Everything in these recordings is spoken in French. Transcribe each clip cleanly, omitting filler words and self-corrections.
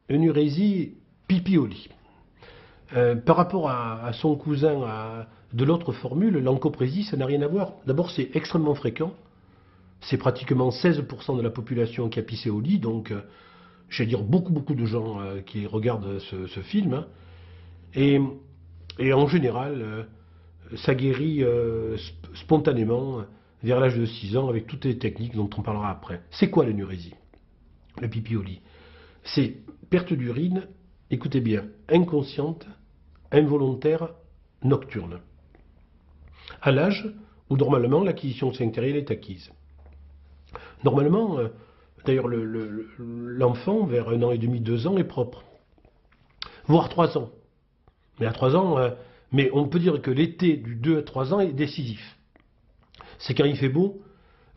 Enurésie, pipi au lit. Par rapport à son cousin de l'autre formule, l'encoprésie, ça n'a rien à voir. D'abord, c'est extrêmement fréquent. C'est pratiquement 16% de la population qui a pissé au lit, donc je vais dire beaucoup de gens qui regardent ce film, hein. Et, et en général, ça guérit spontanément vers l'âge de 6 ans avec toutes les techniques dont on parlera après. C'est quoi l'énurésie? Le pipi au lit. C'est perte d'urine, écoutez bien, inconsciente, involontaire, nocturne. À l'âge où normalement l'acquisition sphinctérienne est acquise. Normalement, d'ailleurs l'enfant vers 1 an et demi, 2 ans est propre, voire 3 ans. Mais à 3 ans, mais on peut dire que l'été du 2 à 3 ans est décisif. C'est quand il fait beau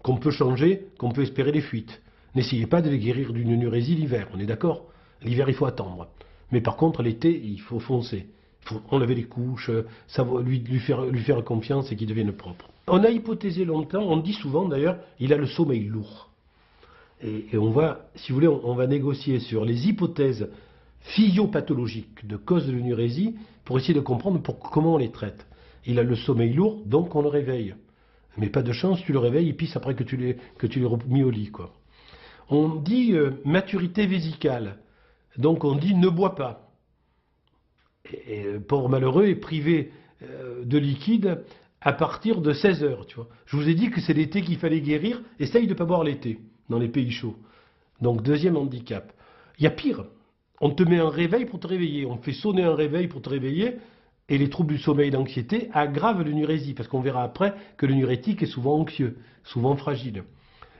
qu'on peut changer, qu'on peut espérer des fuites. N'essayez pas de les guérir d'une enurésie l'hiver, on est d'accord? L'hiver, il faut attendre. Mais par contre, l'été, il faut foncer. Il faut enlever les couches, lui faire confiance et qu'il devienne propre. On a hypothésé longtemps, on dit souvent d'ailleurs, il a le sommeil lourd. Et on va, si vous voulez, on va négocier sur les hypothèses physiopathologiques de cause de l'énurésie pour essayer de comprendre comment on les traite. Il a le sommeil lourd, donc on le réveille. Mais pas de chance, tu le réveilles, il pisse après que tu l'aies remis au lit, quoi. On dit maturité vésicale, donc on dit ne bois pas. Et le pauvre malheureux est privé de liquide à partir de 16 heures, tu vois. Je vous ai dit que c'est l'été qu'il fallait guérir, essaye de ne pas boire l'été, dans les pays chauds. Donc deuxième handicap. Il y a pire, on te met un réveil pour te réveiller, on fait sonner un réveil pour te réveiller, et les troubles du sommeil et d'anxiété aggravent l'énurésie, parce qu'on verra après que l'énurétique est souvent anxieux, souvent fragile.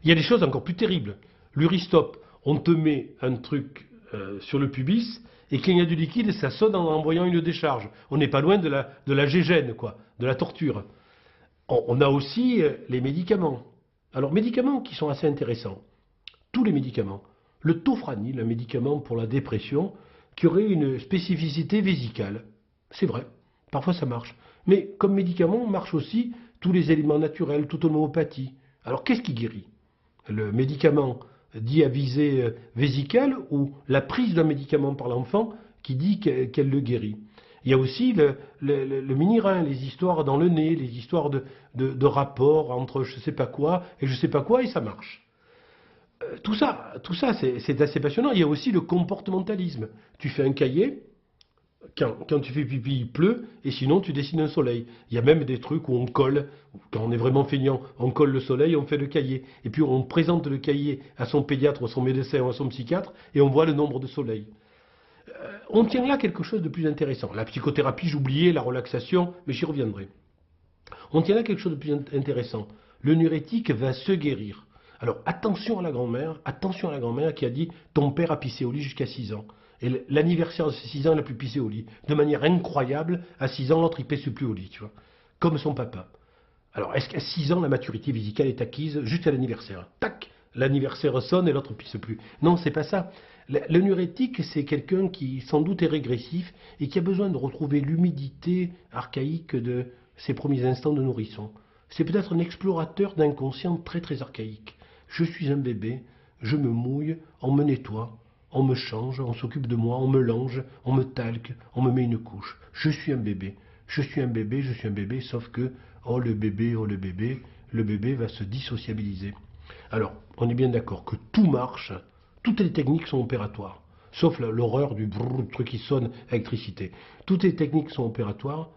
Il y a des choses encore plus terribles. L'uristop, on te met un truc sur le pubis, et quand il y a du liquide, ça sonne en envoyant une décharge. On n'est pas loin de la gégène, quoi, de la torture. On a aussi les médicaments. Alors, médicaments qui sont assez intéressants. Tous les médicaments. Le tofranil, un médicament pour la dépression, qui aurait une spécificité vésicale. C'est vrai, parfois ça marche. Mais comme médicament, marche aussi tous les éléments naturels, toute l'homéopathie. Alors, qu'est-ce qui guérit? Le médicament dit à visée vésicale ou la prise d'un médicament par l'enfant qui dit qu'elle le guérit. Il y a aussi le mini-rein, les histoires dans le nez, les histoires de rapports entre je ne sais pas quoi et je ne sais pas quoi et ça marche. Tout ça c'est assez passionnant. Il y a aussi le comportementalisme. Tu fais un cahier, quand tu fais pipi, il pleut, et sinon tu dessines un soleil. Il y a même des trucs où on colle, quand on est vraiment feignant, on colle le soleil, on fait le cahier. Et puis on présente le cahier à son pédiatre, à son médecin ou à son psychiatre, et on voit le nombre de soleils. On tient là quelque chose de plus intéressant. La psychothérapie, j'oubliais, la relaxation, mais j'y reviendrai. On tient là quelque chose de plus intéressant. Le nurétique va se guérir. Alors attention à la grand-mère qui a dit ton père a pissé au lit jusqu'à 6 ans. Et l'anniversaire de ses 6 ans, il n'a plus pissé au lit. De manière incroyable, à 6 ans, l'autre il pisse plus au lit, tu vois. Comme son papa. Alors est-ce qu'à 6 ans, la maturité vésicale est acquise juste à l'anniversaire? Tac, l'anniversaire sonne et l'autre ne pisse plus. Non, c'est pas ça. Le nurétique, c'est quelqu'un qui sans doute est régressif et qui a besoin de retrouver l'humidité archaïque de ses premiers instants de nourrisson. C'est peut-être un explorateur d'inconscient très archaïque. Je suis un bébé, je me mouille, on me nettoie, on me change, on s'occupe de moi, on me lange, on me talque, on me met une couche. Je suis un bébé, je suis un bébé, je suis un bébé, sauf que, oh le bébé va se dissociabiliser. Alors, on est bien d'accord que tout marche, toutes les techniques sont opératoires, sauf l'horreur du brrr, le truc qui sonne, électricité. Toutes les techniques sont opératoires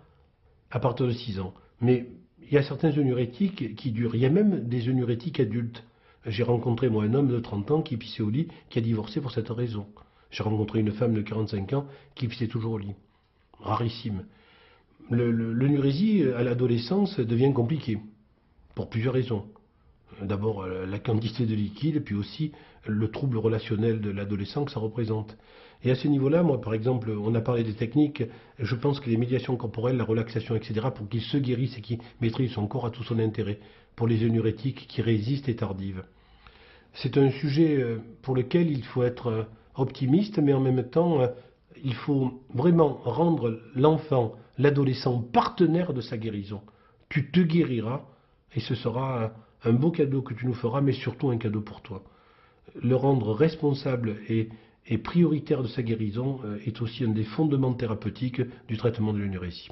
à partir de 6 ans. Mais il y a certains œnurétiques qui durent. Il y a même des œnurétiques adultes. J'ai rencontré moi un homme de 30 ans qui pissait au lit, qui a divorcé pour cette raison. J'ai rencontré une femme de 45 ans qui pissait toujours au lit. Rarissime. L'œnurésie à l'adolescence devient compliqué, pour plusieurs raisons. D'abord la quantité de liquide, puis aussi le trouble relationnel de l'adolescent que ça représente. Et à ce niveau-là, moi par exemple, on a parlé des techniques, je pense que les médiations corporelles, la relaxation, etc., pour qu'il se guérisse et qu'il maîtrise son corps a tout son intérêt, pour les œnurétiques qui résistent et tardives. C'est un sujet pour lequel il faut être optimiste, mais en même temps, il faut vraiment rendre l'enfant, l'adolescent partenaire de sa guérison. Tu te guériras et ce sera un beau cadeau que tu nous feras, mais surtout un cadeau pour toi. Le rendre responsable et est prioritaire de sa guérison, est aussi un des fondements thérapeutiques du traitement de l'énurésie.